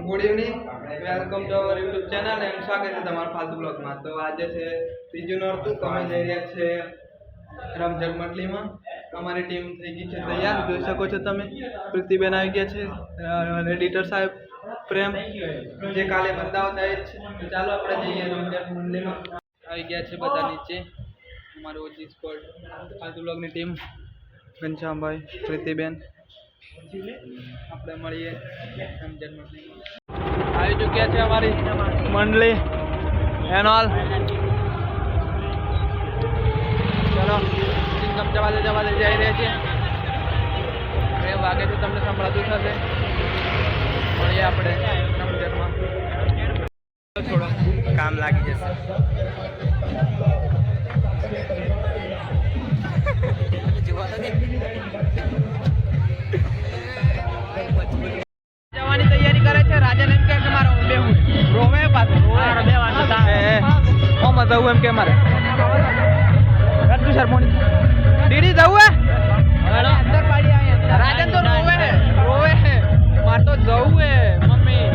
Good evening, welcome to our YouTube channel and स्वागत है તમારું ફાલતુ બ્લોગ માં। તો આજે છે ત્રીજું નોરતું, તમે જઈ રહ્યા છે રમઝટ મંડલીમાં। અમારી ટીમ થઈ ગઈ છે તૈયાર, જોઈ શકો છો તમે। પ્રીતિબેન આવી ગયા છે, એડિટર સાહેબ પ્રેમ જે કાલે બતાવતા જ છે। તો ચાલો આપણે જઈએ રમઝટ મંડલીમાં। આવી ગયા છે બધા નીચે, અમારું ઓજી સ્કોડ ફાલતુ બ્લોગની ટીમ, ઘનશ્યામભાઈ, પ્રીતિબેન। આપણે મળીએ રમઝટ મંડલીમાં। આવી ચૂક્યા છે અમારી મંડળી એન્ડ ઓલ। ચલો ઇન્કમ જવા દે જઈ રહ્યા છે। એ વાગે છે તમને સંભળાતું થશે। મળીએ આપણે રમઝટમાં। થોડો કામ લાગી જશે। જવાની તૈયારી કરે છે। રાજન એમ કે મારો રોવે પાછો બે વાર ઓમાં જવું એમ કે મારે રત્તુ સરપોણી દીદી જવું હે રાજન તો રોવે મારે તો જવું હે મમ્મી।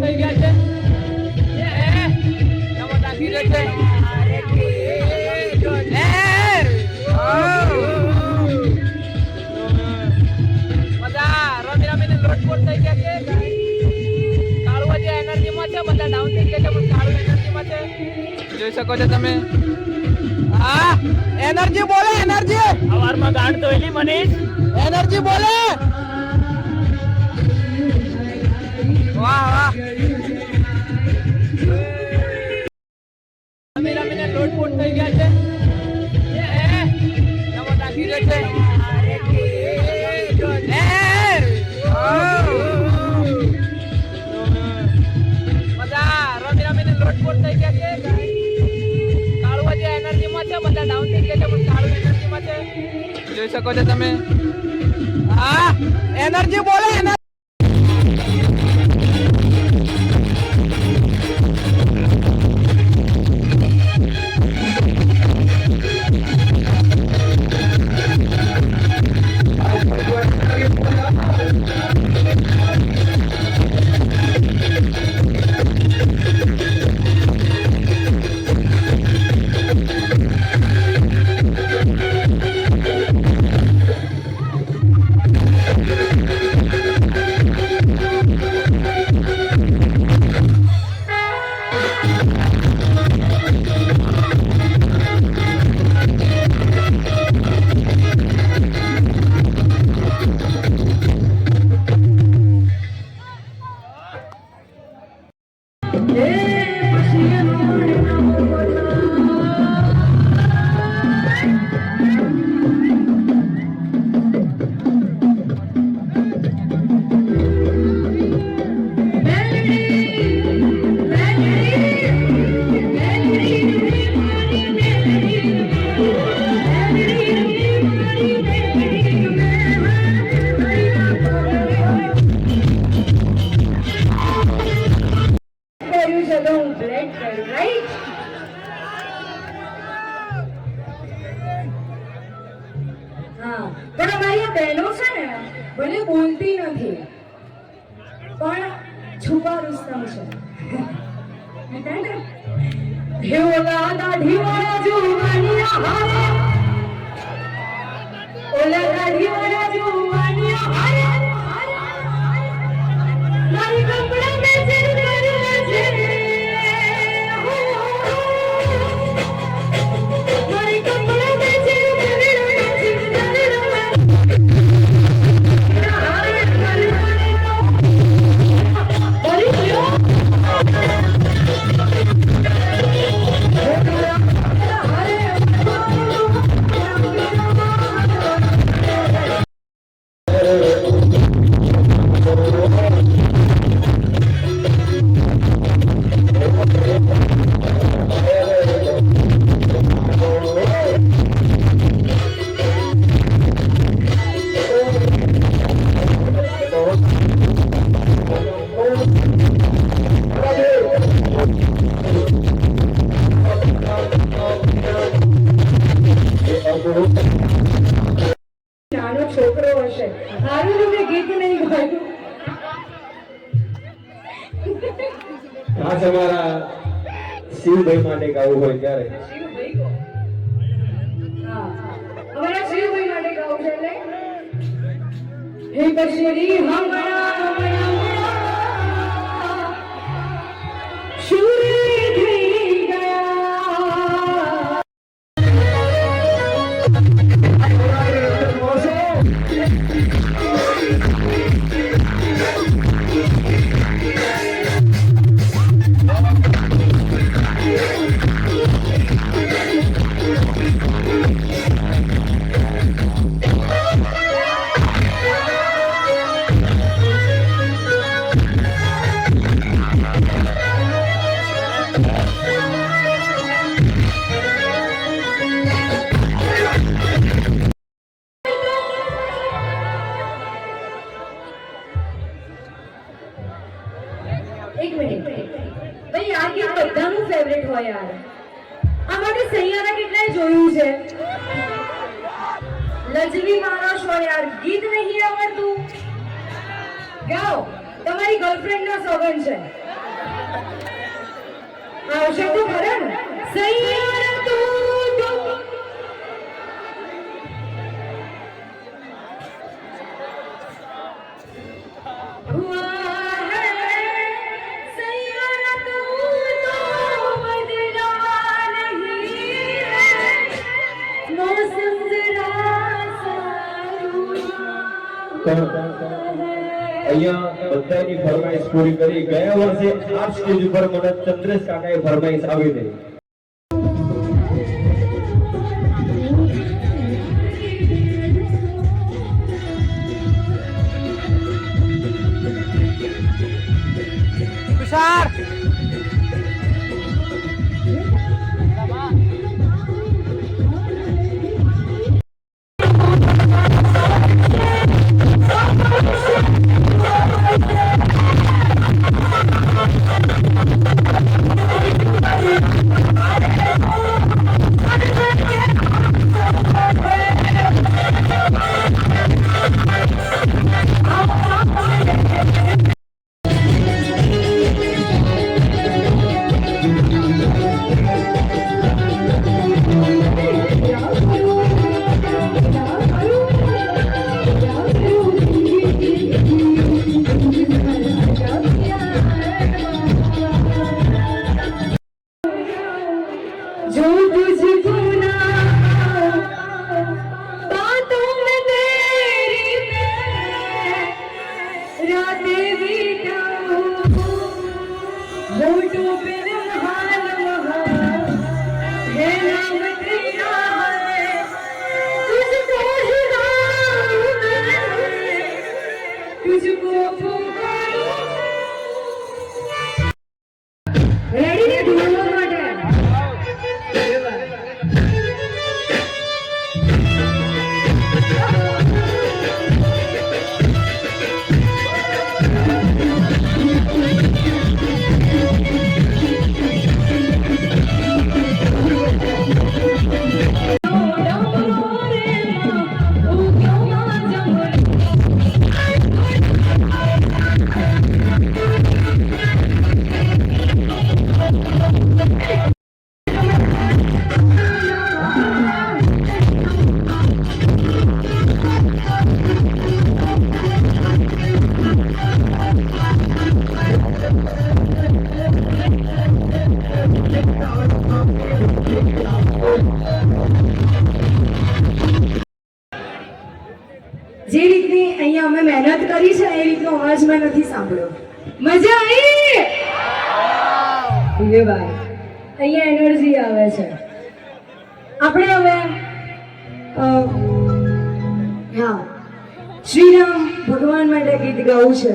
થઈ ગયા છે. ટાંકી ગઈ છે. બધા રમી રમીને લોટપોટ થઈ ગયા છે. કાળુ હજી એનર્જીમાં છે, બધા ડાઉન થઈ ગયા છે, પણ કાળુ એનર્જીમાં છે. જોઈ શકો છો તમે. હા, એનર્જી બોલે, એનર્જી. સવારમાં ગાંડ તો એલી મનીષ. એનર્જી બોલે. વાહ વાહ. રમી રમીને લોટપોટ થઈ ગયા છે. ટાંકી ગઈ છે. બધા રમી રમીને લોટપોટ થઈ ગયા છે. કાળુ હજી એનર્જીમાં છે, બધા ડાઉન થઈ ગયા છે, પણ કાળુ એનર્જીમાં છે. જોઈ શકો છો તમે. હા, એનર્જી બોલે, એનર્જી. પણ અમારી આ બહેનો છે ને ભલે બોલતી નથી પણ છુપા રુસ્તમ છે. હે ઓલા દાઢી વાળા જુવાનિયા હારે, ઓલા દાઢી વાળા જુવાનિયા હારે, મારી કપડા મેં ચેન્જ કર્યા છે. મારી કપડા મેં ચેન્જ કર્યા છે. નાનો છોકરો હશે, હારું તમે ગીત નહીં ગાયું. ખાસ અમારા શિવભાઈ માટે ગાવું હોય ત્યારે શિવભાઈ કો? હા, અમારા શિવભાઈ માટે ગાવું છે એટલે હે કશ્મીરી હમણાં શૂર થઈ ગયા. એક મિનિટ ભાઈ, આ ગીત બધાનું ફેવરેટ હોય યાર. આ માટે સૈયારા કેટલાય જોયું છે. લજવી માણસ હોય યાર, ગીત નહીં આવડતું ગાઓ. તમારી ગર્લફ્રેન્ડ નો સોગન છે. આવશે તો ખરા ને સૈયારા તું તો હુઆ હે સૈયારા તું તો બદલા નહીં હે મૌસમ જરા સારું અહીંયા બધાની ફરમાઈશ પૂરી કરી. ગયા વર્ષે આ સ્ટેજ ઉપર મને ચંદ્રેશ કાકાએ ફરમાઈશ આવી હતી. તુષાર जो तुझको ना बातों में तेरी मैं रातें बिताऊं होठों पे नहाल वहाँ है नाम तेरा है तुझको ही नाम मैं तुझको पुकारूं रेडी ने ढूंढो માટે જે રીતની અહીંયા અમે મહેનત કરી છે એ રીતનો અવાજ મેં નથી સાંભળ્યો. મજા આવી ભાઈ, અહીંયા એનર્જી આવે છે. આપણે હવે હા શ્રીરામ ભગવાન માટે ગીત ગાવું છે.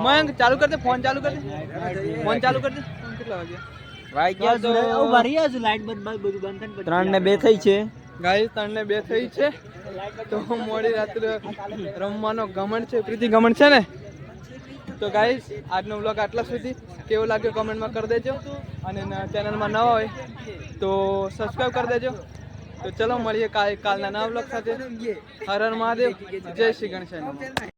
મયંક ચાલુ કર દે, ફોન ચાલુ કર દે, ફોન ચાલુ કર દે. ફોન કેટલા વાગ્યા? લાઈટ બધું બંધ થઈ 3 ને 2 થઈ છે. ગાઈસ 3 ને 2 થઈ છે. તો મોડી રાત્રે રમવાનો ગમન છે, પ્રીતિ ગમન છે ને. તો ગાઈસ આજનો વ્લોગ આટલા સુધી. કેવો લાગ્યો કમેન્ટમાં કરી દેજો, અને ચેનલમાં નવા હોય તો સબસ્ક્રાઈબ કરી દેજો. તો ચલો મળીએ કાલના નવા વ્લોગ સાથે. હર હર મહાદેવ, જય શ્રી ગણેશ.